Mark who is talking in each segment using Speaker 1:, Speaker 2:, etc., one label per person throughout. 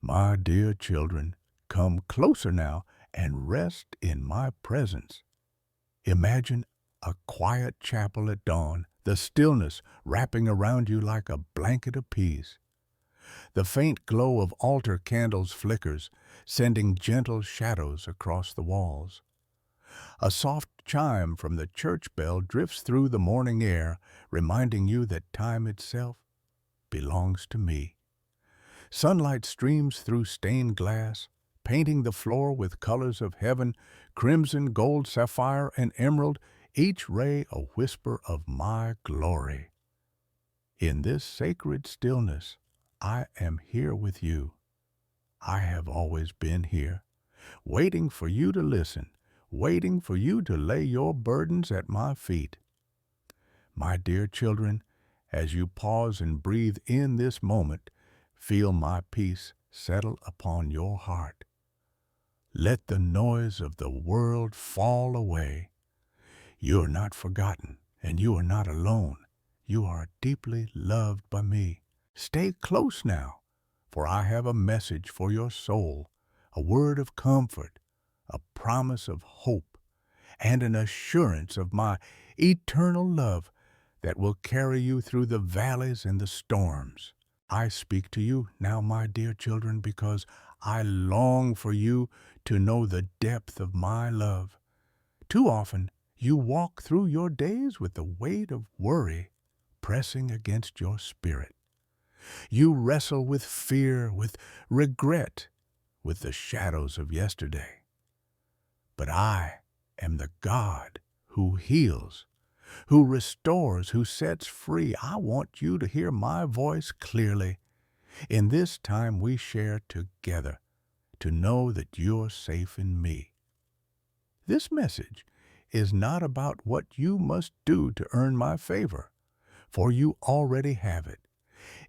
Speaker 1: My dear children, come closer now and rest in my presence. Imagine a quiet chapel at dawn, the stillness wrapping around you like a blanket of peace. The faint glow of altar candles flickers, sending gentle shadows across the walls. A soft chime from the church bell drifts through the morning air, reminding you that time itself belongs to me. Sunlight streams through stained glass, painting the floor with colors of heaven, crimson, gold, sapphire, and emerald, each ray a whisper of my glory. In this sacred stillness, I am here with you. I have always been here, waiting for you to listen, waiting for you to lay your burdens at my feet. My dear children, as you pause and breathe in this moment, feel my peace settle upon your heart. Let the noise of the world fall away. You are not forgotten, and you are not alone. You are deeply loved by me. Stay close now, for I have a message for your soul, a word of comfort, a promise of hope, and an assurance of my eternal love that will carry you through the valleys and the storms. I speak to you now, my dear children, because I long for you to know the depth of my love. Too often, you walk through your days with the weight of worry pressing against your spirit. You wrestle with fear, with regret, with the shadows of yesterday. But I am the God who heals, who restores, who sets free. I want you to hear my voice clearly. In this time we share together, to know that you're safe in me. This message is not about what you must do to earn my favor, for you already have it.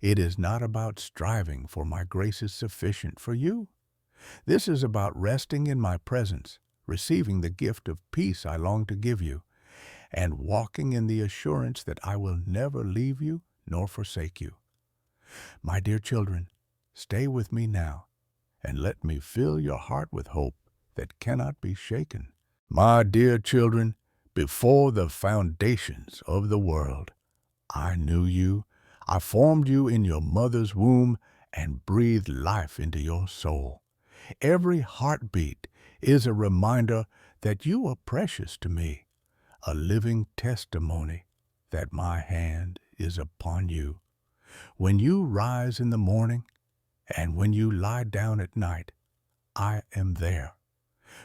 Speaker 1: It is not about striving, for my grace is sufficient for you. This is about resting in my presence, receiving the gift of peace I long to give you, and walking in the assurance that I will never leave you nor forsake you. My dear children, stay with me now, and let me fill your heart with hope that cannot be shaken. My dear children, before the foundations of the world, I knew you. I formed you in your mother's womb and breathed life into your soul. Every heartbeat is a reminder that you are precious to me, a living testimony that my hand is upon you. When you rise in the morning and when you lie down at night, I am there.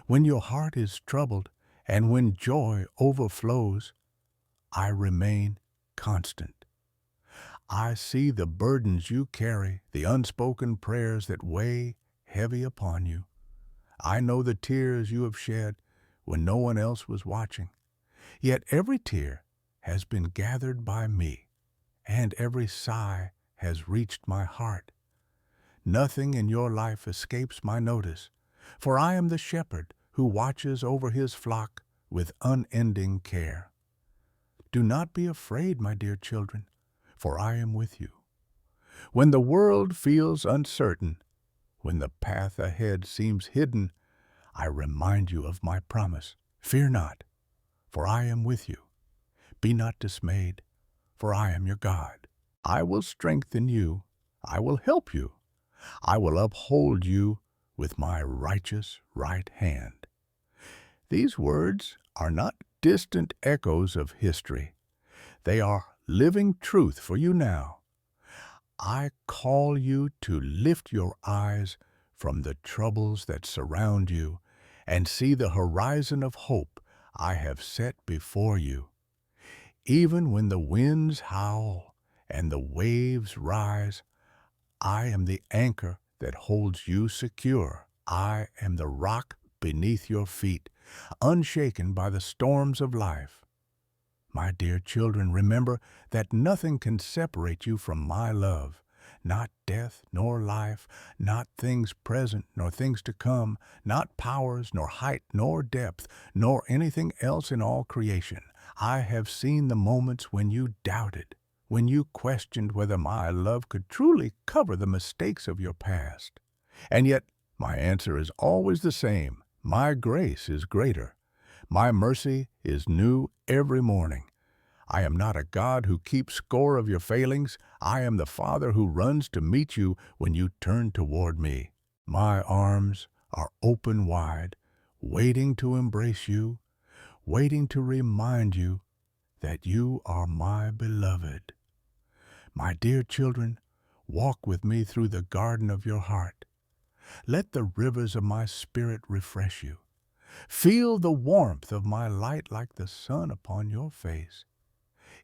Speaker 1: When your heart is troubled and when joy overflows, I remain constant. I see the burdens you carry, the unspoken prayers that weigh heavy upon you. I know the tears you have shed when no one else was watching. Yet every tear has been gathered by me, and every sigh has reached my heart. Nothing in your life escapes my notice, for I am the shepherd who watches over his flock with unending care. Do not be afraid, my dear children, for I am with you. When the world feels uncertain, when the path ahead seems hidden, I remind you of my promise. Fear not, for I am with you. Be not dismayed, for I am your God. I will strengthen you. I will help you. I will uphold you with my righteous right hand. These words are not distant echoes of history. They are living truth for you now. I call you to lift your eyes from the troubles that surround you and see the horizon of hope I have set before you. Even when the winds howl and the waves rise, I am the anchor that holds you secure. I am the rock beneath your feet, unshaken by the storms of life. My dear children, remember that nothing can separate you from my love, not death nor life, not things present nor things to come, not powers nor height nor depth, nor anything else in all creation. I have seen the moments when you doubted, when you questioned whether my love could truly cover the mistakes of your past. And yet, my answer is always the same. My grace is greater. My mercy is new every morning. I am not a God who keeps score of your failings. I am the Father who runs to meet you when you turn toward me. My arms are open wide, waiting to embrace you, waiting to remind you that you are my beloved. My dear children, walk with me through the garden of your heart. Let the rivers of my spirit refresh you. Feel the warmth of my light like the sun upon your face.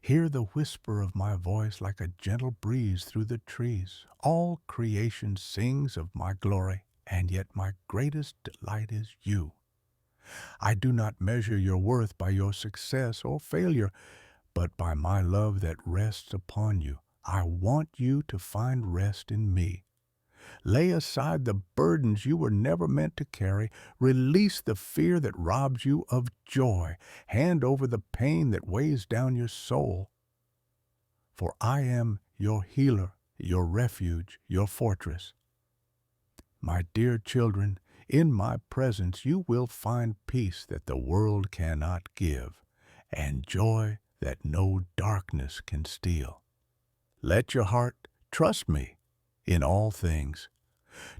Speaker 1: Hear the whisper of my voice like a gentle breeze through the trees. All creation sings of my glory, and yet my greatest delight is you. I do not measure your worth by your success or failure, but by my love that rests upon you. I want you to find rest in me. Lay aside the burdens you were never meant to carry. Release the fear that robs you of joy. Hand over the pain that weighs down your soul. For I am your healer, your refuge, your fortress. My dear children, in my presence you will find peace that the world cannot give, and joy that no darkness can steal. Let your heart trust me in all things.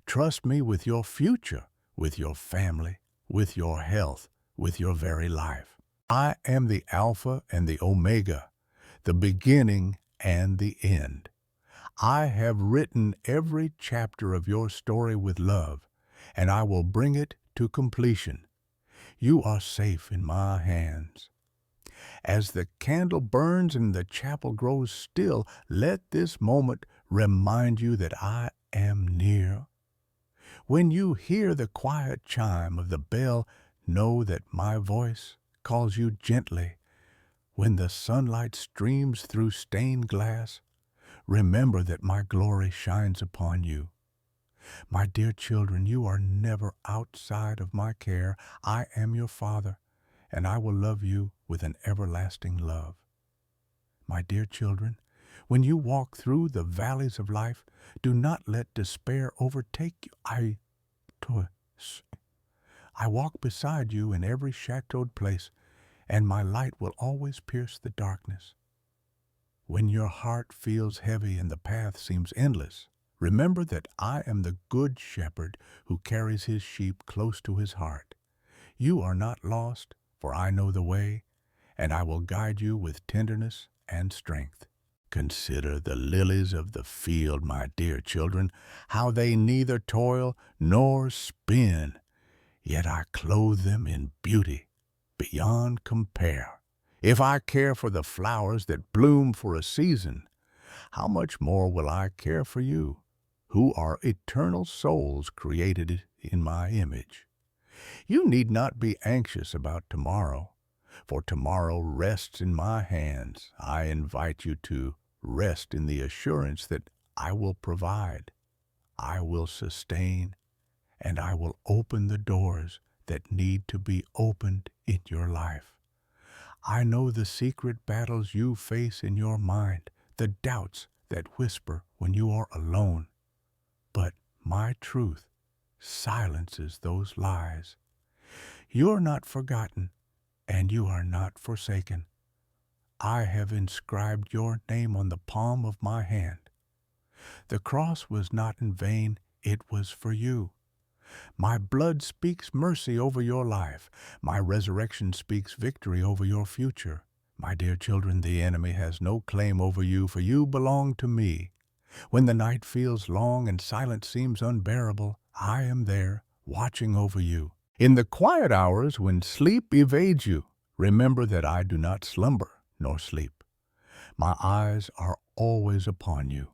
Speaker 1: Trust me with your future, with your family, with your health, with your very life. I am the Alpha and the Omega, the beginning and the end. I have written every chapter of your story with love, and I will bring it to completion. You are safe in my hands. As the candle burns and the chapel grows still, let this moment remind you that I am near. When you hear the quiet chime of the bell, know that my voice calls you gently. When the sunlight streams through stained glass, remember that my glory shines upon you. My dear children, you are never outside of my care. I am your Father, and I will love you with an everlasting love. My dear children, when you walk through the valleys of life, do not let despair overtake you. I walk beside you in every shadowed place, and my light will always pierce the darkness. When your heart feels heavy and the path seems endless, remember that I am the good shepherd who carries his sheep close to his heart. You are not lost, for I know the way, and I will guide you with tenderness and strength. Consider the lilies of the field, my dear children, how they neither toil nor spin, yet I clothe them in beauty beyond compare. If I care for the flowers that bloom for a season, how much more will I care for you, who are eternal souls created in my image? You need not be anxious about tomorrow, for tomorrow rests in my hands. I invite you to rest in the assurance that I will provide, I will sustain, and I will open the doors that need to be opened in your life. I know the secret battles you face in your mind, the doubts that whisper when you are alone. But my truth silences those lies. You are not forgotten, and you are not forsaken. I have inscribed your name on the palm of my hand. The cross was not in vain, it was for you. My blood speaks mercy over your life. My resurrection speaks victory over your future. My dear children, the enemy has no claim over you, for you belong to me. When the night feels long and silence seems unbearable, I am there, watching over you. In the quiet hours when sleep evades you, remember that I do not slumber nor sleep. My eyes are always upon you.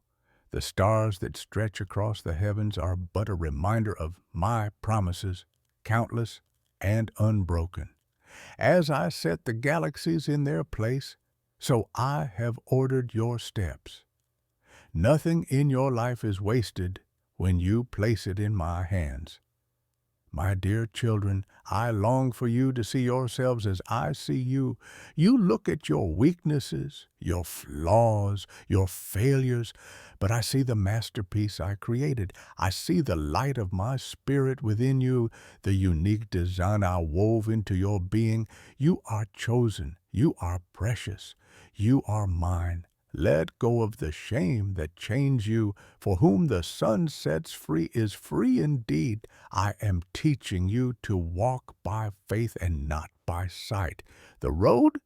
Speaker 1: The stars that stretch across the heavens are but a reminder of my promises, countless and unbroken. As I set the galaxies in their place, so I have ordered your steps. Nothing in your life is wasted when you place it in my hands. My dear children, I long for you to see yourselves as I see you. You look at your weaknesses, your flaws, your failures, but I see the masterpiece I created. I see the light of my spirit within you, the unique design I wove into your being. You are chosen. You are precious. You are mine. Let go of the shame that chains you. For whom the sun sets free is free indeed. I am teaching you to walk by faith and not by sight. The road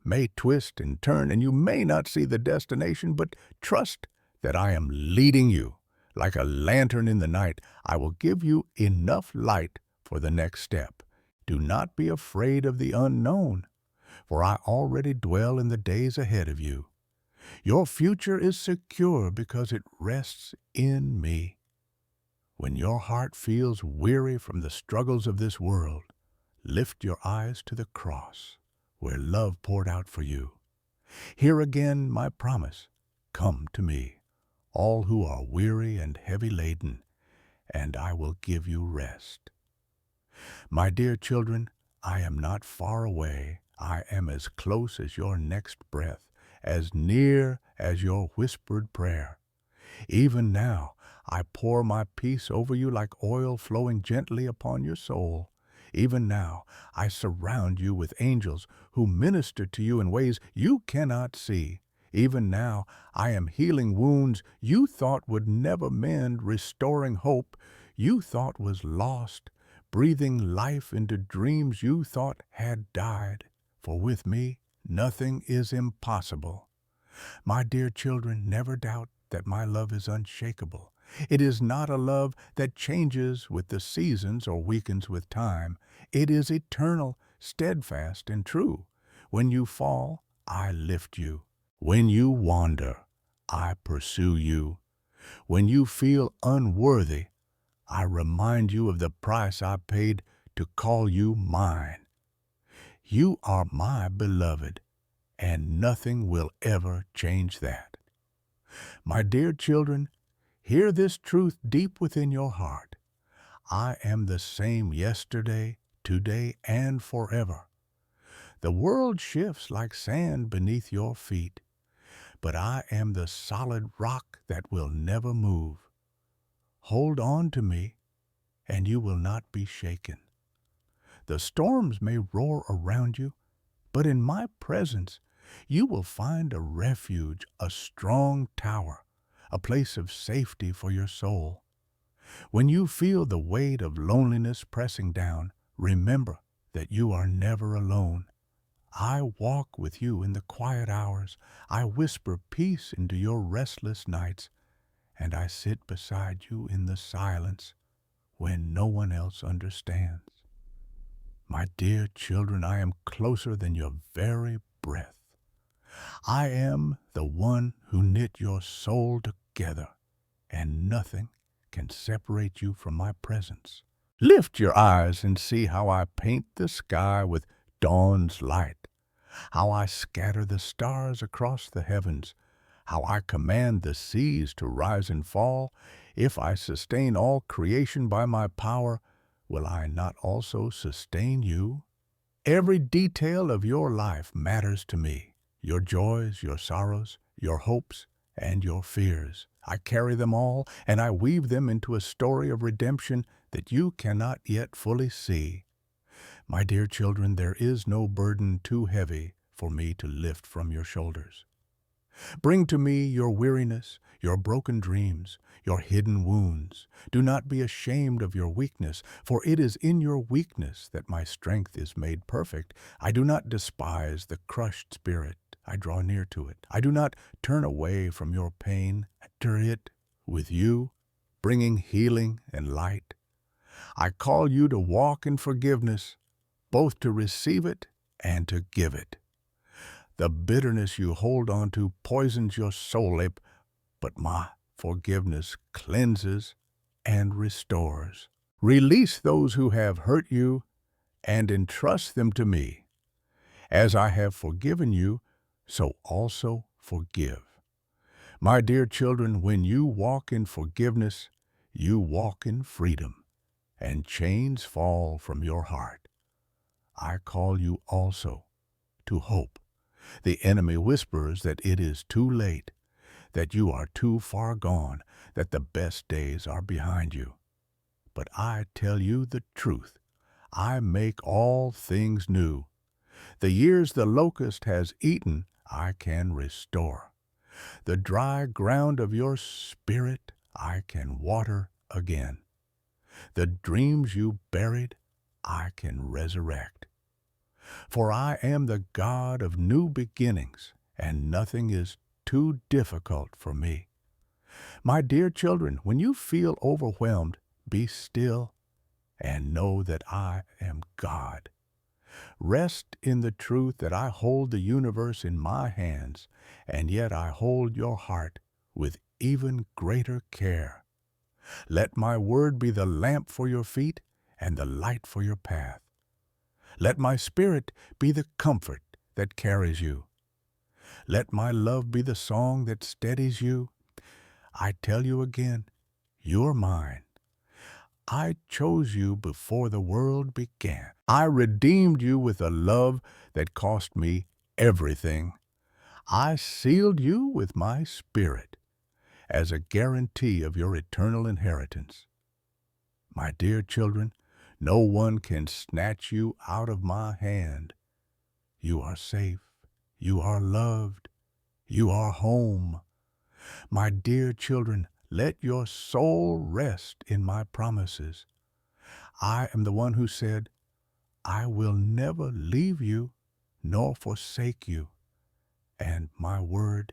Speaker 1: may twist and turn, and you may not see the destination, but trust that I am leading you. Like a lantern in the night, I will give you enough light for the next step. Do not be afraid of the unknown, for I already dwell in the days ahead of you. Your future is secure because it rests in me. When your heart feels weary from the struggles of this world, lift your eyes to the cross, where love poured out for you. Hear again my promise. Come to me, all who are weary and heavy laden, and I will give you rest. My dear children, I am not far away. I am as close as your next breath, as near as your whispered prayer. Even now, I pour my peace over you like oil flowing gently upon your soul. Even now, I surround you with angels who minister to you in ways you cannot see. Even now, I am healing wounds you thought would never mend, restoring hope you thought was lost, breathing life into dreams you thought had died. For with me, nothing is impossible. My dear children, never doubt that my love is unshakable. It is not a love that changes with the seasons or weakens with time. It is eternal, steadfast, and true. When you fall, I lift you. When you wander, I pursue you. When you feel unworthy, I remind you of the price I paid to call you mine. You are my beloved, and nothing will ever change that. My dear children, hear this truth deep within your heart. I am the same yesterday, today, and forever. The world shifts like sand beneath your feet, but I am the solid rock that will never move. Hold on to me, and you will not be shaken. The storms may roar around you, but in my presence you will find a refuge, a strong tower, a place of safety for your soul. When you feel the weight of loneliness pressing down, remember that you are never alone. I walk with you in the quiet hours. I whisper peace into your restless nights, and I sit beside you in the silence when no one else understands. My dear children, I am closer than your very breath. I am the one who knit your soul together, and nothing can separate you from my presence. Lift your eyes and see how I paint the sky with dawn's light, how I scatter the stars across the heavens, how I command the seas to rise and fall. If I sustain all creation by my power, will I not also sustain you? Every detail of your life matters to me. Your joys, your sorrows, your hopes, and your fears. I carry them all, and I weave them into a story of redemption that you cannot yet fully see. My dear children, there is no burden too heavy for me to lift from your shoulders. Bring to me your weariness, your broken dreams, your hidden wounds. Do not be ashamed of your weakness, for it is in your weakness that my strength is made perfect. I do not despise the crushed spirit. I draw near to it. I do not turn away from your pain. Enter it with you, bringing healing and light. I call you to walk in forgiveness, both to receive it and to give it. The bitterness you hold on to poisons your soul, but my forgiveness cleanses and restores. Release those who have hurt you and entrust them to me. As I have forgiven you, so also forgive. My dear children, when you walk in forgiveness, you walk in freedom. and chains fall from your heart. I call you also to hope. The enemy whispers that it is too late, that you are too far gone, that the best days are behind you. But I tell you the truth. I make all things new. The years the locust has eaten, I can restore. The dry ground of your spirit I can water again. The dreams you buried I can resurrect. For I am the God of new beginnings, and nothing is too difficult for me. My dear children, when you feel overwhelmed, be still and know that I am God. Rest in the truth that I hold the universe in my hands, and yet I hold your heart with even greater care. Let my word be the lamp for your feet and the light for your path. Let my spirit be the comfort that carries you. Let my love be the song that steadies you. I tell you again, you're mine. I chose you before the world began. I redeemed you with a love that cost me everything. I sealed you with my spirit as a guarantee of your eternal inheritance. My dear children, no one can snatch you out of my hand. You are safe. You are loved. You are home. My dear children, let your soul rest in my promises. I am the one who said, I will never leave you nor forsake you, and my word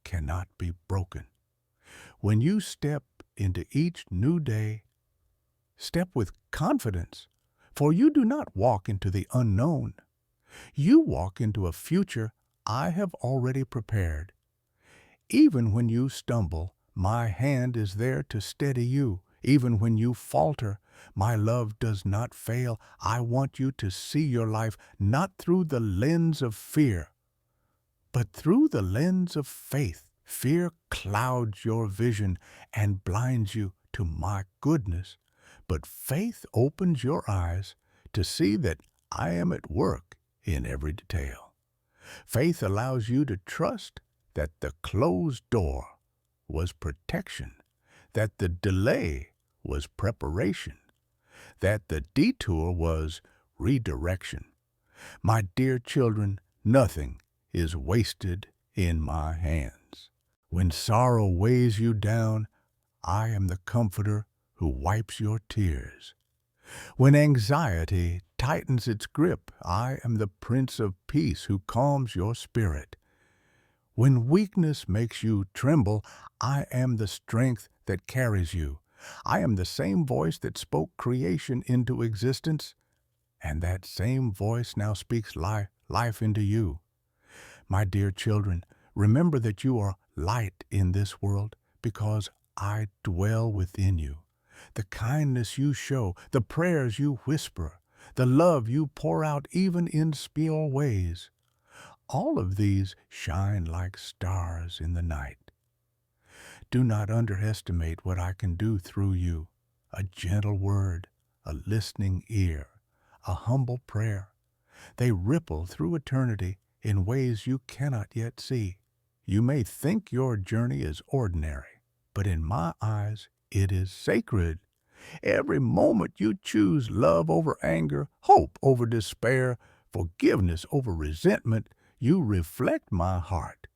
Speaker 1: cannot be broken. When you step into each new day, step with confidence, for you do not walk into the unknown. You walk into a future I have already prepared. Even when you stumble, my hand is there to steady you. Even when you falter, my love does not fail. I want you to see your life not through the lens of fear, but through the lens of faith. Fear clouds your vision and blinds you to my goodness, but faith opens your eyes to see that I am at work in every detail. Faith allows you to trust that the closed door was protection, that the delay was preparation, that the detour was redirection. My dear children, nothing is wasted in my hands. When sorrow weighs you down, I am the comforter who wipes your tears. When anxiety tightens its grip, I am the Prince of Peace who calms your spirit. When weakness makes you tremble, I am the strength that carries you. I am the same voice that spoke creation into existence, and that same voice now speaks life into you. My dear children, remember that you are light in this world because I dwell within you. The kindness you show, the prayers you whisper, the love you pour out even in small ways, all of these shine like stars in the night. Do not underestimate what I can do through you. A gentle word, a listening ear, a humble prayer. They ripple through eternity in ways you cannot yet see. You may think your journey is ordinary, but in my eyes it is sacred. Every moment you choose love over anger, hope over despair, forgiveness over resentment, you reflect my heart.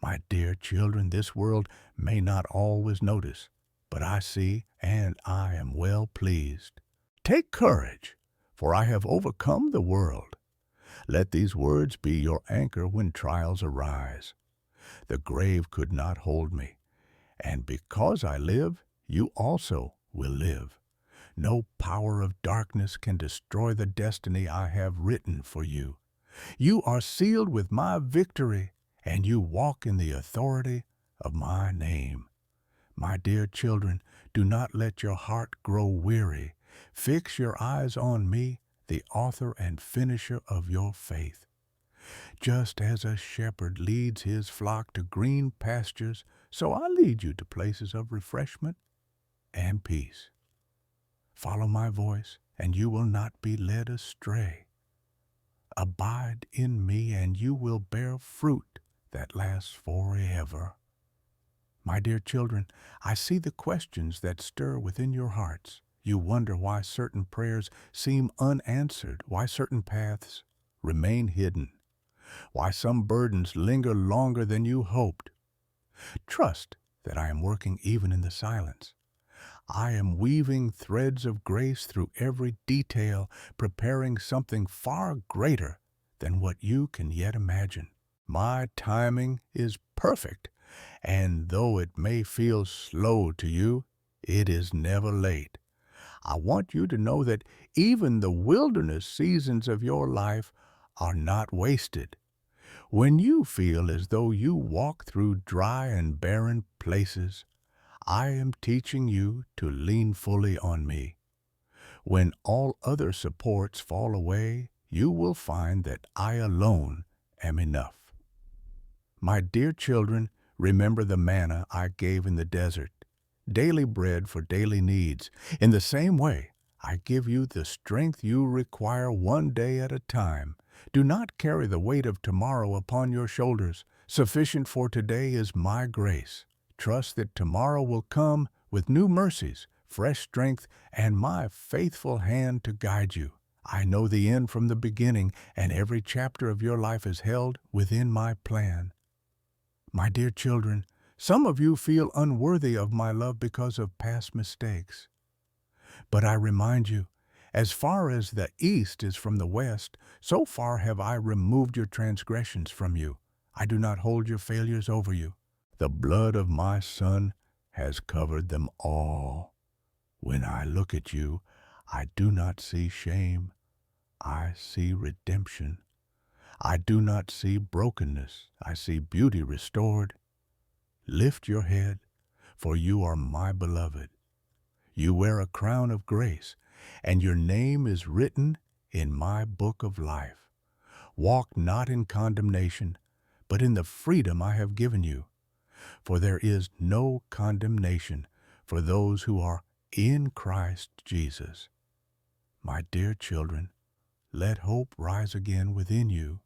Speaker 1: My dear children, this world may not always notice, but I see and I am well pleased. Take courage, for I have overcome the world. Let these words be your anchor when trials arise. The grave could not hold me, and because I live, you also will live. No power of darkness can destroy the destiny I have written for you. You are sealed with my victory, and you walk in the authority of my name. My dear children, do not let your heart grow weary. Fix your eyes on me, the author and finisher of your faith. Just as a shepherd leads his flock to green pastures, so I lead you to places of refreshment and peace. Follow my voice, and you will not be led astray. Abide in me, and you will bear fruit that lasts forever. My dear children, I see the questions that stir within your hearts. You wonder why certain prayers seem unanswered, why certain paths remain hidden, why some burdens linger longer than you hoped. Trust that I am working even in the silence. I am weaving threads of grace through every detail, preparing something far greater than what you can yet imagine. My timing is perfect, and though it may feel slow to you, it is never late. I want you to know that even the wilderness seasons of your life are not wasted. When you feel as though you walk through dry and barren places, I am teaching you to lean fully on me. When all other supports fall away, you will find that I alone am enough. My dear children, remember the manna I gave in the desert, daily bread for daily needs. In the same way, I give you the strength you require one day at a time. Do not carry the weight of tomorrow upon your shoulders. Sufficient for today is my grace. Trust that tomorrow will come with new mercies, fresh strength, and my faithful hand to guide you. I know the end from the beginning, and every chapter of your life is held within my plan. My dear children, some of you feel unworthy of my love because of past mistakes. But I remind you, as far as the east is from the west, so far have I removed your transgressions from you. I do not hold your failures over you. The blood of my Son has covered them all. When I look at you, I do not see shame. I see redemption. I do not see brokenness. I see beauty restored. Lift your head, for you are my beloved. You wear a crown of grace, and your name is written in my book of life. Walk not in condemnation, but in the freedom I have given you. For there is no condemnation for those who are in Christ Jesus. My dear children, let hope rise again within you.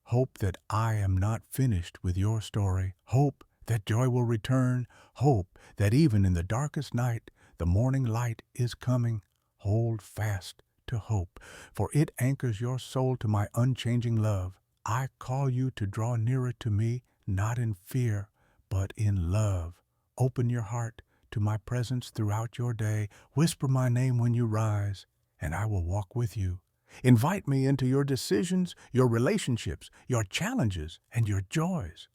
Speaker 1: Hope that I am not finished with your story. Hope that joy will return. Hope that even in the darkest night, the morning light is coming. Hold fast to hope, for it anchors your soul to my unchanging love. I call you to draw nearer to me, not in fear, but in love. Open your heart to my presence throughout your day. Whisper my name when you rise, and I will walk with you. Invite me into your decisions, your relationships, your challenges, and your joys.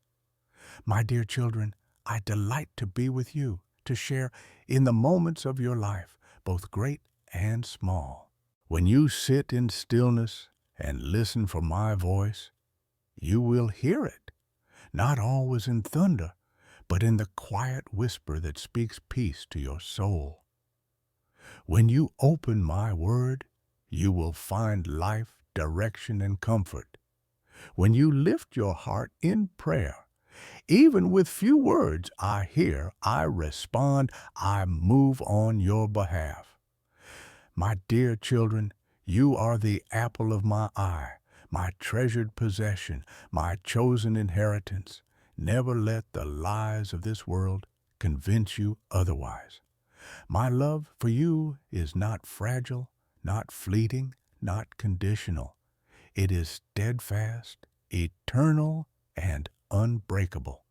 Speaker 1: My dear children, I delight to be with you, to share in the moments of your life, both great and small. When you sit in stillness and listen for my voice, you will hear it, not always in thunder, but in the quiet whisper that speaks peace to your soul. When you open my word, you will find life, direction, and comfort. When you lift your heart in prayer, even with few words, I hear, I respond, I move on your behalf. My dear children, you are the apple of my eye, my treasured possession, my chosen inheritance. Never let the lies of this world convince you otherwise. My love for you is not fragile, not fleeting, not conditional. It is steadfast, eternal, and unbreakable.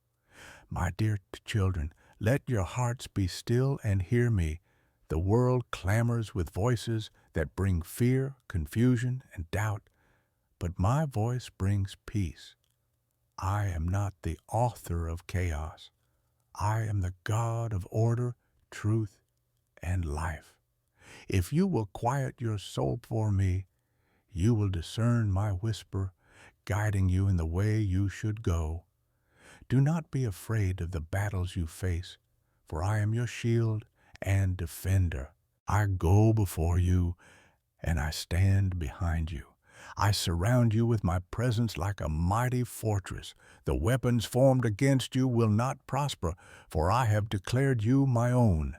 Speaker 1: My dear children, let your hearts be still and hear me. The world clamors with voices that bring fear, confusion, and doubt, but my voice brings peace. I am not the author of chaos. I am the God of order, truth, and life. If you will quiet your soul for me, you will discern my whisper, guiding you in the way you should go. Do not be afraid of the battles you face, for I am your shield and defender. I go before you, and I stand behind you. I surround you with my presence like a mighty fortress. The weapons formed against you will not prosper, for I have declared you my own.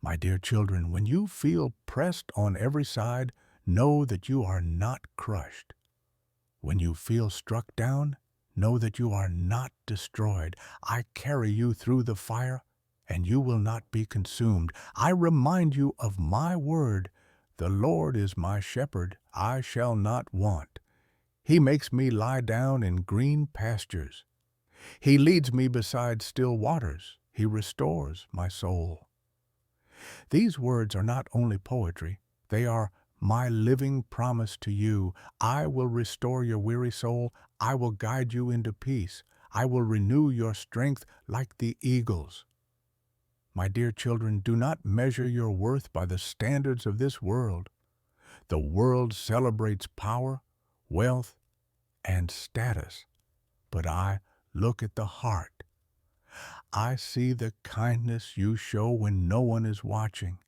Speaker 1: My dear children, when you feel pressed on every side, know that you are not crushed. When you feel struck down, know that you are not destroyed. I carry you through the fire, and you will not be consumed. I remind you of my word. The Lord is my shepherd, I shall not want. He makes me lie down in green pastures. He leads me beside still waters. He restores my soul. These words are not only poetry, they are my living promise to you. I will restore your weary soul. I will guide you into peace. I will renew your strength like the eagles. My dear children, do not measure your worth by the standards of this world. The world celebrates power, wealth, and status, but I look at the heart. I see the kindness you show when no one is watching,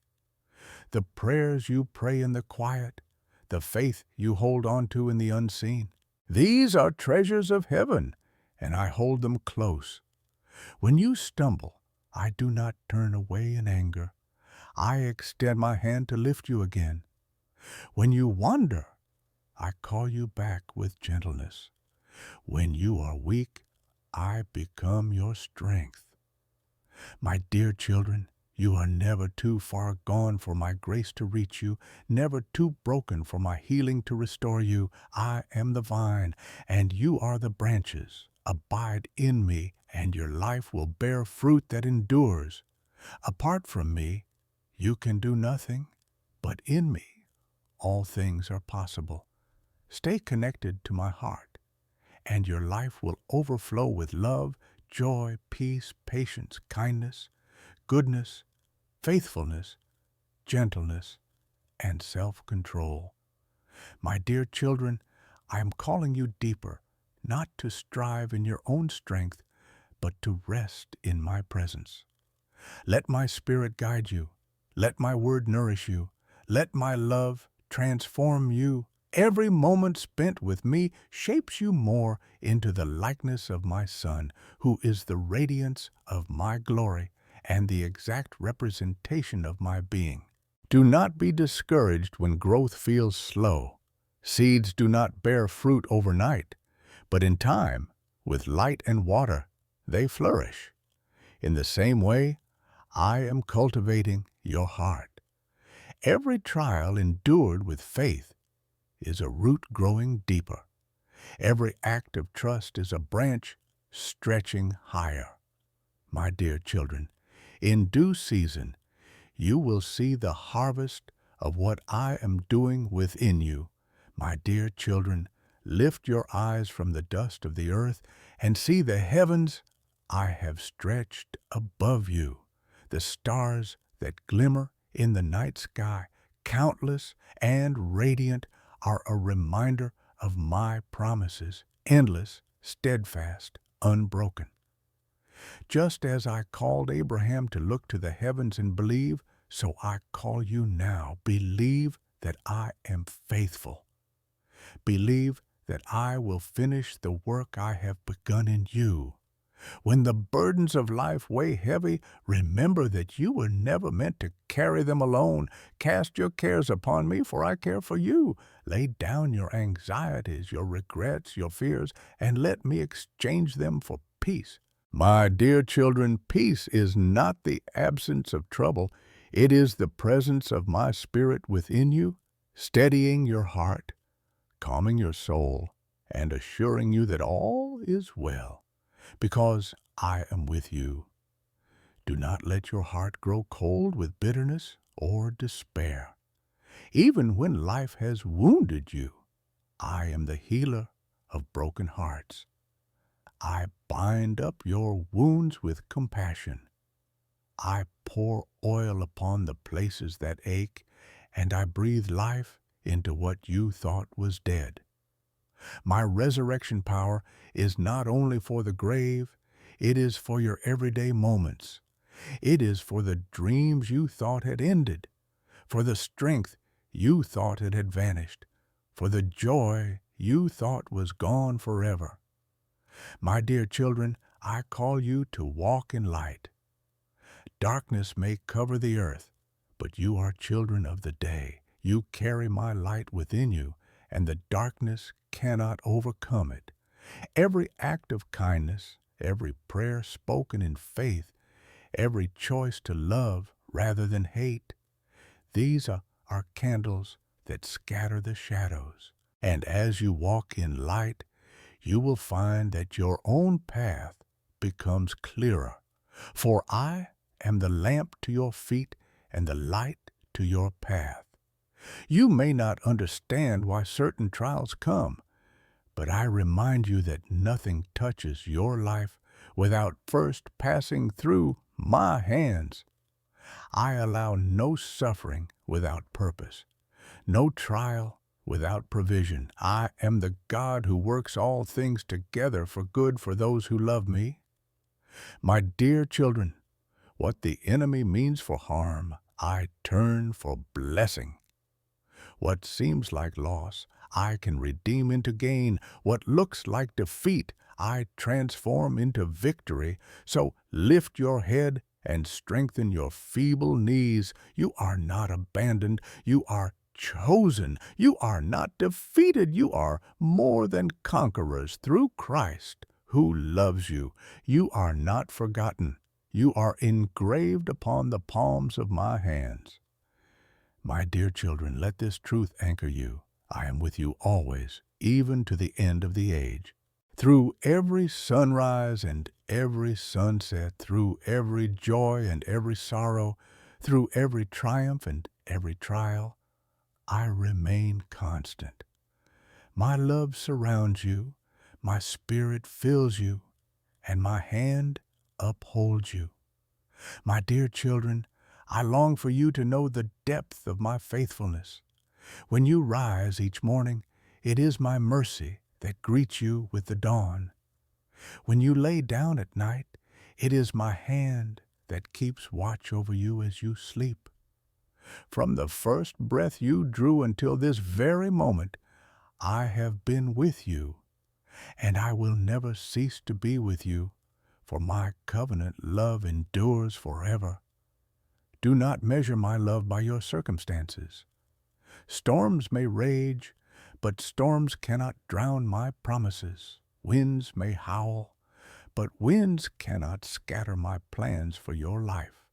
Speaker 1: the prayers you pray in the quiet, the faith you hold on to in the unseen. These are treasures of heaven, and I hold them close. When you stumble, I do not turn away in anger. I extend my hand to lift you again. When you wander, I call you back with gentleness. When you are weak, I become your strength. My dear children, you are never too far gone for my grace to reach you, never too broken for my healing to restore you. I am the vine, and you are the branches. Abide in me, and your life will bear fruit that endures. Apart from me, you can do nothing, but in me, all things are possible. Stay connected to my heart, and your life will overflow with love, joy, peace, patience, kindness, goodness, faithfulness, gentleness, and self-control. My dear children, I am calling you deeper, not to strive in your own strength, but to rest in my presence. Let my spirit guide you. Let my word nourish you. Let my love transform you. Every moment spent with me shapes you more into the likeness of my Son, who is the radiance of my glory and the exact representation of my being. Do not be discouraged when growth feels slow. Seeds do not bear fruit overnight, but in time, with light and water, they flourish. In the same way, I am cultivating your heart. Every trial endured with faith is a root growing deeper. Every act of trust is a branch stretching higher. My dear children, in due season, you will see the harvest of what I am doing within you. My dear children, lift your eyes from the dust of the earth and see the heavens I have stretched above you, the stars that glimmer in the night sky, countless and radiant, are a reminder of my promises, endless, steadfast, unbroken. Just as I called Abraham to look to the heavens and believe, so I call you now. Believe that I am faithful. Believe that I will finish the work I have begun in you. When the burdens of life weigh heavy, remember that you were never meant to carry them alone. Cast your cares upon me, for I care for you. Lay down your anxieties, your regrets, your fears, and let me exchange them for peace. My dear children, peace is not the absence of trouble. It is the presence of my Spirit within you, steadying your heart, calming your soul, and assuring you that all is well. Because I am with you. Do not let your heart grow cold with bitterness or despair. Even when life has wounded you, I am the healer of broken hearts. I bind up your wounds with compassion. I pour oil upon the places that ache, and I breathe life into what you thought was dead. My resurrection power is not only for the grave, it is for your everyday moments. It is for the dreams you thought had ended, for the strength you thought it had vanished, for the joy you thought was gone forever. My dear children, I call you to walk in light. Darkness may cover the earth, but you are children of the day. You carry my light within you, and the darkness cannot overcome it. Every act of kindness, every prayer spoken in faith, every choice to love rather than hate, these are candles that scatter the shadows. And as you walk in light, you will find that your own path becomes clearer. For I am the lamp to your feet and the light to your path. You may not understand why certain trials come, but I remind you that nothing touches your life without first passing through my hands. I allow no suffering without purpose, no trial without provision. I am the God who works all things together for good for those who love me. My dear children, what the enemy means for harm, I turn for blessing. What seems like loss, I can redeem into gain. What looks like defeat, I transform into victory. So lift your head and strengthen your feeble knees. You are not abandoned. You are chosen. You are not defeated. You are more than conquerors through Christ who loves you. You are not forgotten. You are engraved upon the palms of my hands. My dear children, let this truth anchor you. I am with you always, even to the end of the age. Through every sunrise and every sunset, through every joy and every sorrow, through every triumph and every trial, I remain constant. My love surrounds you, my spirit fills you, and my hand upholds you. My dear children, I long for you to know the depth of my faithfulness. When you rise each morning, it is my mercy that greets you with the dawn. When you lay down at night, it is my hand that keeps watch over you as you sleep. From the first breath you drew until this very moment, I have been with you, and I will never cease to be with you, for my covenant love endures forever. Do not measure my love by your circumstances. Storms may rage, but storms cannot drown my promises. Winds may howl, but winds cannot scatter my plans for your life.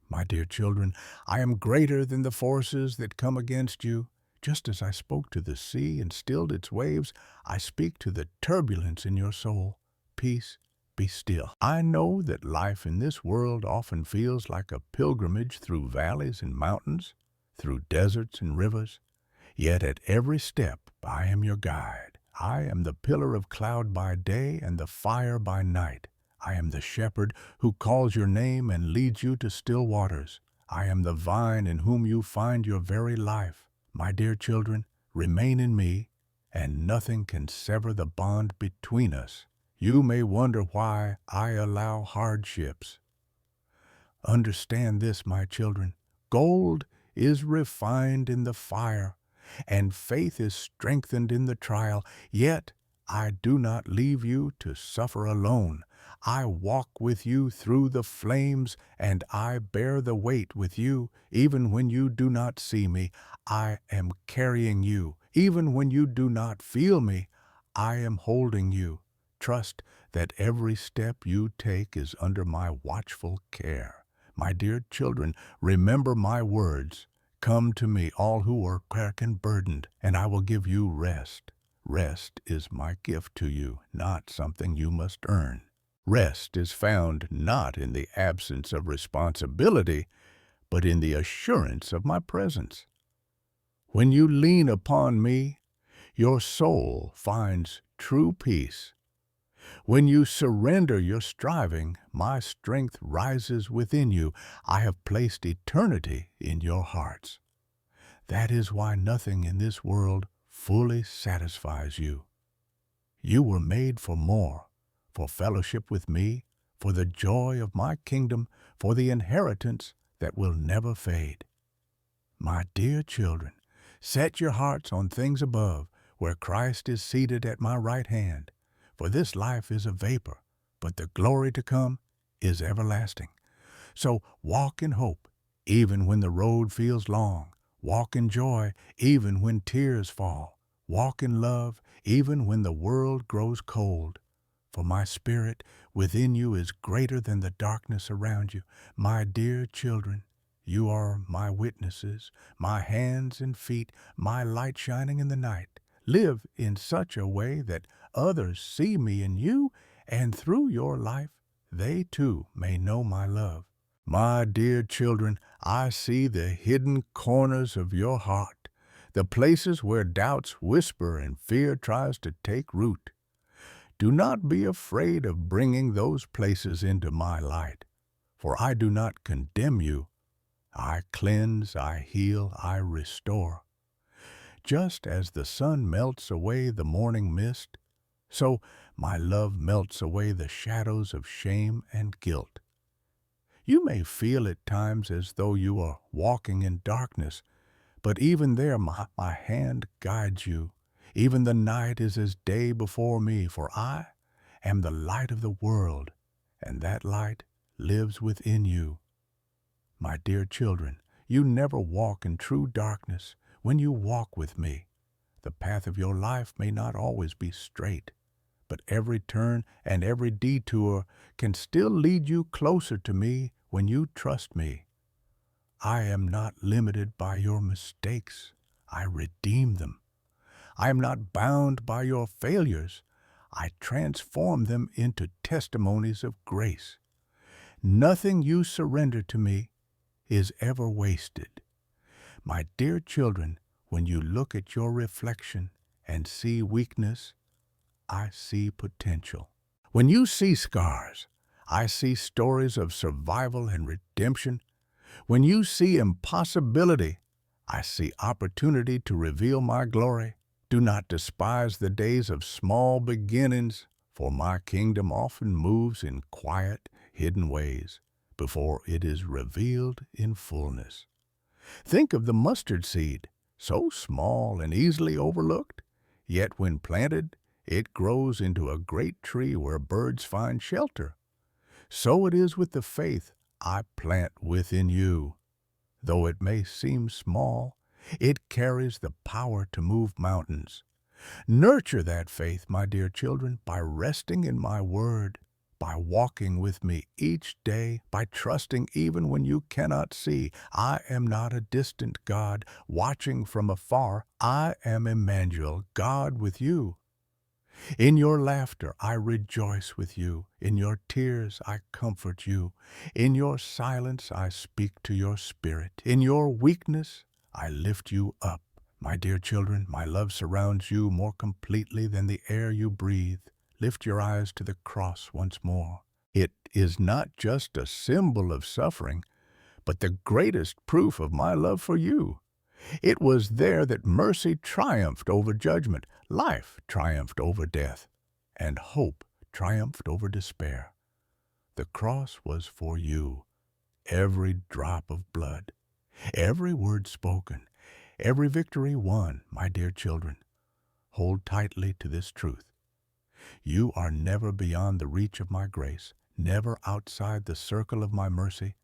Speaker 1: My dear children, I am greater than the forces that come against you. Just as I spoke to the sea and stilled its waves, I speak to the turbulence in your soul. Peace, be still. I know that life in this world often feels like a pilgrimage through valleys and mountains, through deserts and rivers. Yet at every step I am your guide. I am the pillar of cloud by day and the fire by night. I am the shepherd who calls your name and leads you to still waters. I am the vine in whom you find your very life. My dear children, remain in me, and nothing can sever the bond between us. You may wonder why I allow hardships. Understand this, my children. Gold is refined in the fire, and faith is strengthened in the trial. Yet I do not leave you to suffer alone. I walk with you through the flames, and I bear the weight with you. Even when you do not see me, I am carrying you. Even when you do not feel me, I am holding you. Trust that every step you take is under my watchful care. My dear children, remember my words. Come to me, all who are cracked and burdened, and I will give you rest. Rest is my gift to you, not something you must earn. Rest is found not in the absence of responsibility, but in the assurance of my presence. When you lean upon me, your soul finds true peace. When you surrender your striving, my strength rises within you. I have placed eternity in your hearts. That is why nothing in this world fully satisfies you. You were made for more, for fellowship with me, for the joy of my kingdom, for the inheritance that will never fade. My dear children, set your hearts on things above, where Christ is seated at my right hand. For this life is a vapor, but the glory to come is everlasting. So walk in hope, even when the road feels long. Walk in joy, even when tears fall. Walk in love, even when the world grows cold. For my spirit within you is greater than the darkness around you. My dear children, you are my witnesses, my hands and feet, my light shining in the night. Live in such a way that others see me in you, and through your life, they too may know my love. My dear children, I see the hidden corners of your heart, the places where doubts whisper and fear tries to take root. Do not be afraid of bringing those places into my light, for I do not condemn you. I cleanse, I heal, I restore. Just as the sun melts away the morning mist, so my love melts away the shadows of shame and guilt. You may feel at times as though you are walking in darkness, but even there my hand guides you. Even the night is as day before me, for I am the light of the world, and that light lives within you. My dear children, you never walk in true darkness when you walk with me. The path of your life may not always be straight, but every turn and every detour can still lead you closer to me when you trust me. I am not limited by your mistakes. I redeem them. I am not bound by your failures. I transform them into testimonies of grace. Nothing you surrender to me is ever wasted. My dear children, when you look at your reflection and see weakness, I see potential. When you see scars, I see stories of survival and redemption. When you see impossibility, I see opportunity to reveal my glory. Do not despise the days of small beginnings, for my kingdom often moves in quiet, hidden ways before it is revealed in fullness. Think of the mustard seed, so small and easily overlooked, yet when planted, it grows into a great tree where birds find shelter. So it is with the faith I plant within you. Though it may seem small, it carries the power to move mountains. Nurture that faith, my dear children, by resting in my word, by walking with me each day, by trusting even when you cannot see. I am not a distant God watching from afar. I am Emmanuel, God with you. In your laughter, I rejoice with you. In your tears, I comfort you. In your silence, I speak to your spirit. In your weakness, I lift you up. My dear children, my love surrounds you more completely than the air you breathe. Lift your eyes to the cross once more. It is not just a symbol of suffering, but the greatest proof of my love for you. It was there that mercy triumphed over judgment, life triumphed over death, and hope triumphed over despair. The cross was for you. Every drop of blood, every word spoken, every victory won, my dear children. Hold tightly to this truth. You are never beyond the reach of my grace, never outside the circle of my mercy,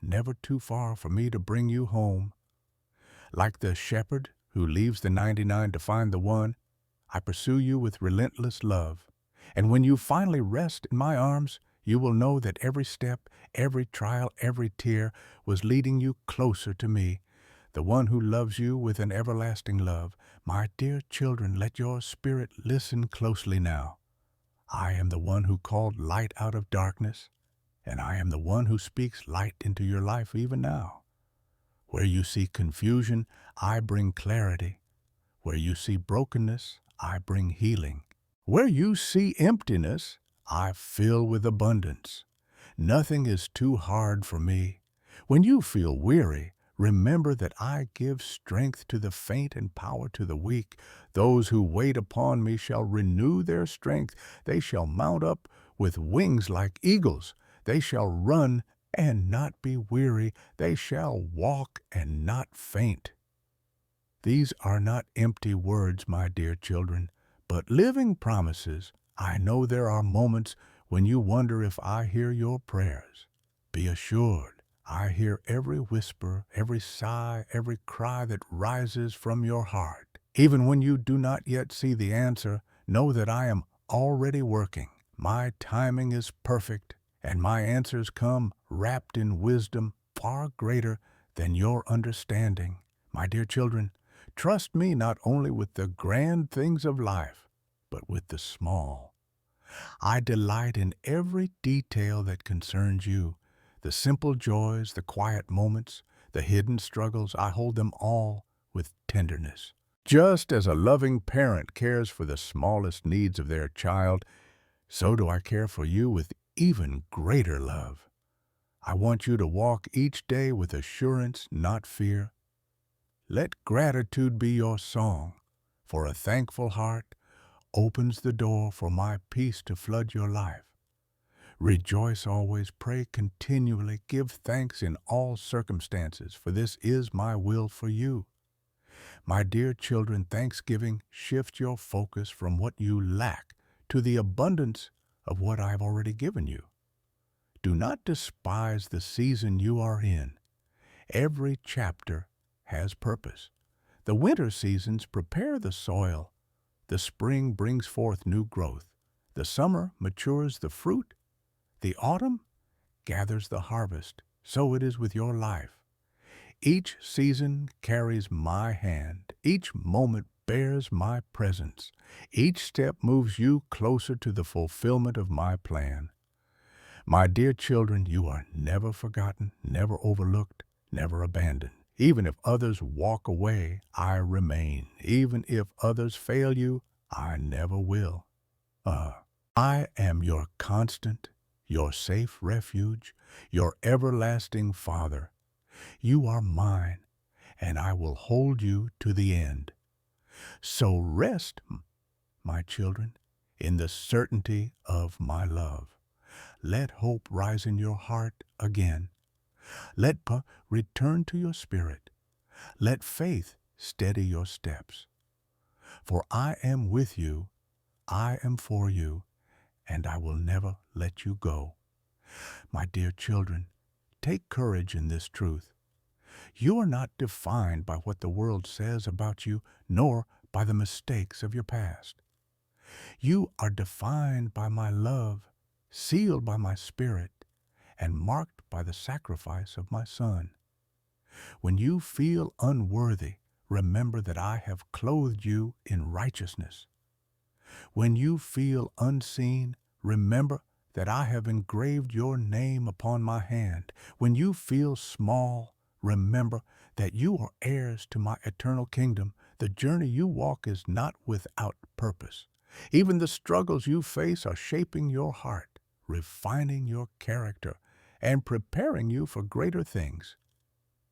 Speaker 1: never too far for me to bring you home. Like the shepherd who leaves the 99 to find the one, I pursue you with relentless love. And when you finally rest in my arms, you will know that every step, every trial, every tear was leading you closer to me, the one who loves you with an everlasting love. My dear children, let your spirit listen closely now. I am the one who called light out of darkness, and I am the one who speaks light into your life even now. Where you see confusion, I bring clarity. Where you see brokenness, I bring healing. Where you see emptiness, I fill with abundance. Nothing is too hard for me. When you feel weary, remember that I give strength to the faint and power to the weak. Those who wait upon me shall renew their strength. They shall mount up with wings like eagles. They shall run and not be weary. They shall walk and not faint. These are not empty words, my dear children, but living promises. I know there are moments when you wonder if I hear your prayers. Be assured, I hear every whisper, every sigh, every cry that rises from your heart. Even when you do not yet see the answer, know that I am already working. My timing is perfect, and my answers come wrapped in wisdom far greater than your understanding. My dear children, trust me not only with the grand things of life, but with the small. I delight in every detail that concerns you. The simple joys, the quiet moments, the hidden struggles, I hold them all with tenderness. Just as a loving parent cares for the smallest needs of their child, so do I care for you with even greater love. I want you to walk each day with assurance, not fear. Let gratitude be your song, for a thankful heart opens the door for my peace to flood your life. Rejoice always, pray continually, give thanks in all circumstances, for this is my will for you. My dear children, thanksgiving shifts your focus from what you lack to the abundance of what I have already given you. Do not despise the season you are in. Every chapter has purpose. The winter seasons prepare the soil. The spring brings forth new growth. The summer matures the fruit. The autumn gathers the harvest. So it is with your life. Each season carries my hand. Each moment bears my presence. Each step moves you closer to the fulfillment of my plan. My dear children, you are never forgotten, never overlooked, never abandoned. Even if others walk away, I remain. Even if others fail you, I never will. I am your constant, your safe refuge, your everlasting Father. You are mine, and I will hold you to the end. So rest, my children, in the certainty of my love. Let hope rise in your heart again. Let return to your spirit. Let faith steady your steps. For I am with you, I am for you, and I will never let you go. My dear children, take courage in this truth. You are not defined by what the world says about you, nor by the mistakes of your past. You are defined by my love, sealed by my Spirit, and marked by the sacrifice of my Son. When you feel unworthy, remember that I have clothed you in righteousness. When you feel unseen, remember that I have engraved your name upon my hand. When you feel small, remember that you are heirs to my eternal kingdom. The journey you walk is not without purpose. Even the struggles you face are shaping your heart, refining your character, and preparing you for greater things.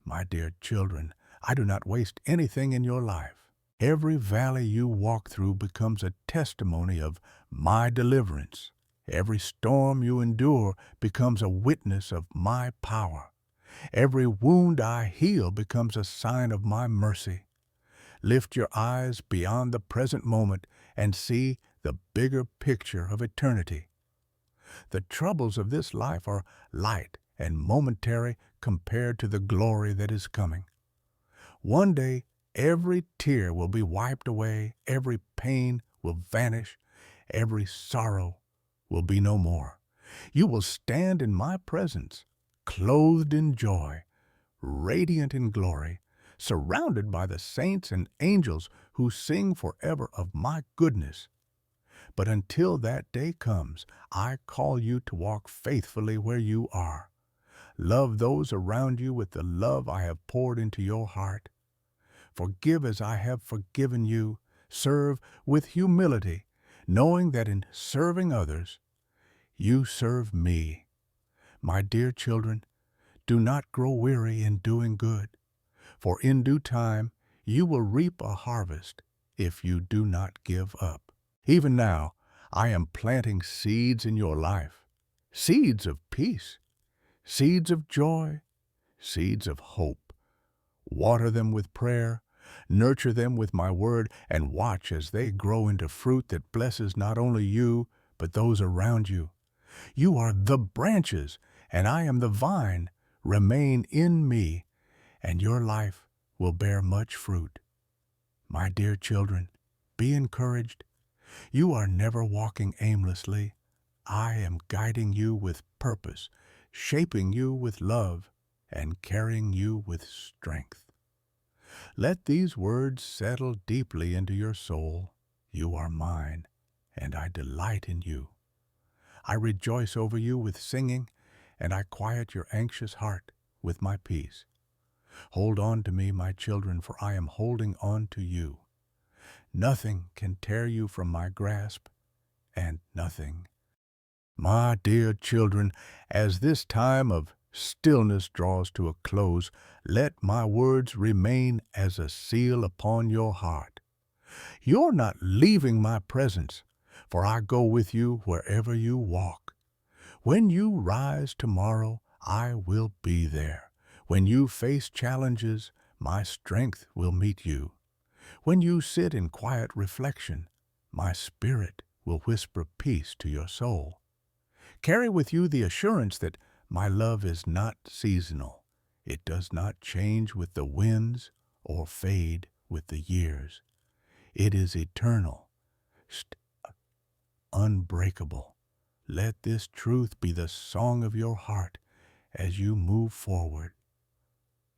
Speaker 1: My dear children, I do not waste anything in your life. Every valley you walk through becomes a testimony of my deliverance. Every storm you endure becomes a witness of my power. Every wound I heal becomes a sign of my mercy. Lift your eyes beyond the present moment and see the bigger picture of eternity. The troubles of this life are light and momentary compared to the glory that is coming. One day, every tear will be wiped away, every pain will vanish, every sorrow will be no more. You will stand in my presence, clothed in joy, radiant in glory, surrounded by the saints and angels who sing forever of my goodness. But until that day comes, I call you to walk faithfully where you are. Love those around you with the love I have poured into your heart. Forgive as I have forgiven you. Serve with humility, knowing that in serving others, you serve me. My dear children, do not grow weary in doing good, for in due time you will reap a harvest if you do not give up. Even now, I am planting seeds in your life, seeds of peace, seeds of joy, seeds of hope. Water them with prayer, nurture them with my word, and watch as they grow into fruit that blesses not only you, but those around you. You are the branches, and I am the vine. Remain in me, and your life will bear much fruit. My dear children, be encouraged. You are never walking aimlessly. I am guiding you with purpose, shaping you with love, and carrying you with strength. Let these words settle deeply into your soul. You are mine, and I delight in you. I rejoice over you with singing, and I quiet your anxious heart with my peace. Hold on to me, my children, for I am holding on to you. Nothing can tear you from my grasp, and nothing. My dear children, as this time of stillness draws to a close, let my words remain as a seal upon your heart. You're not leaving my presence, for I go with you wherever you walk. When you rise tomorrow, I will be there. When you face challenges, my strength will meet you. When you sit in quiet reflection, my spirit will whisper peace to your soul. Carry with you the assurance that my love is not seasonal. It does not change with the winds or fade with the years. It is eternal, unbreakable. Let this truth be the song of your heart as you move forward.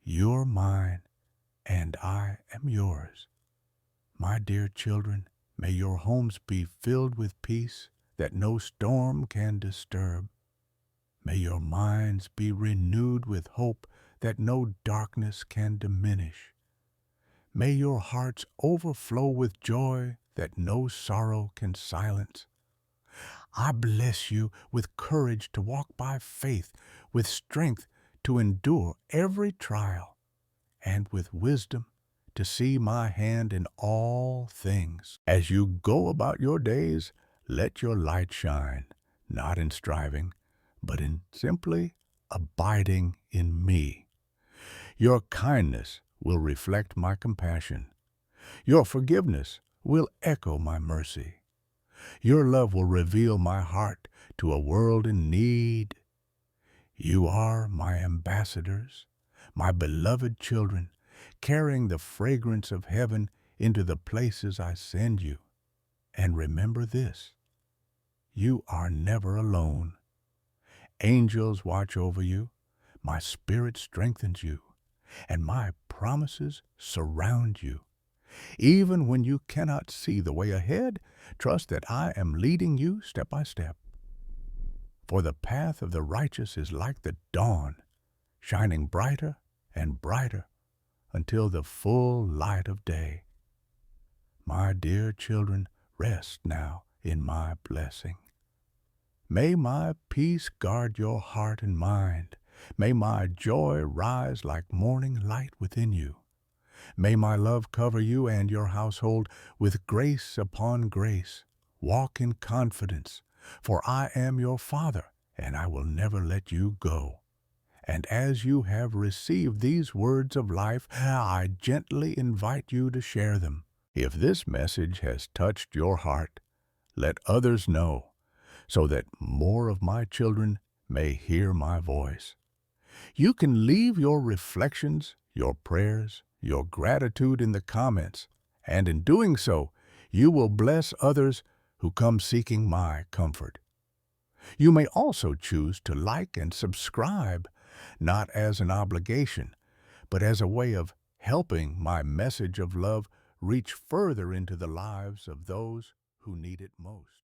Speaker 1: You're mine, and I am yours. My dear children, may your homes be filled with peace that no storm can disturb. May your minds be renewed with hope that no darkness can diminish. May your hearts overflow with joy that no sorrow can silence. I bless you with courage to walk by faith, with strength to endure every trial, and with wisdom to see my hand in all things. As you go about your days, let your light shine, not in striving, but in simply abiding in me. Your kindness will reflect my compassion. Your forgiveness will echo my mercy. Your love will reveal my heart to a world in need. You are my ambassadors, my beloved children, carrying the fragrance of heaven into the places I send you. And remember this, you are never alone. Angels watch over you, my spirit strengthens you, and my promises surround you. Even when you cannot see the way ahead, trust that I am leading you step by step. For the path of the righteous is like the dawn, shining brighter and brighter until the full light of day. My dear children, rest now in my blessing. May my peace guard your heart and mind. May my joy rise like morning light within you. May my love cover you and your household with grace upon grace. Walk in confidence, for I am your Father, and I will never let you go. And as you have received these words of life, I gently invite you to share them. If this message has touched your heart, let others know, so that more of my children may hear my voice. You can leave your reflections, your prayers, your gratitude in the comments, and in doing so, you will bless others who come seeking my comfort. You may also choose to like and subscribe, not as an obligation, but as a way of helping my message of love reach further into the lives of those who need it most.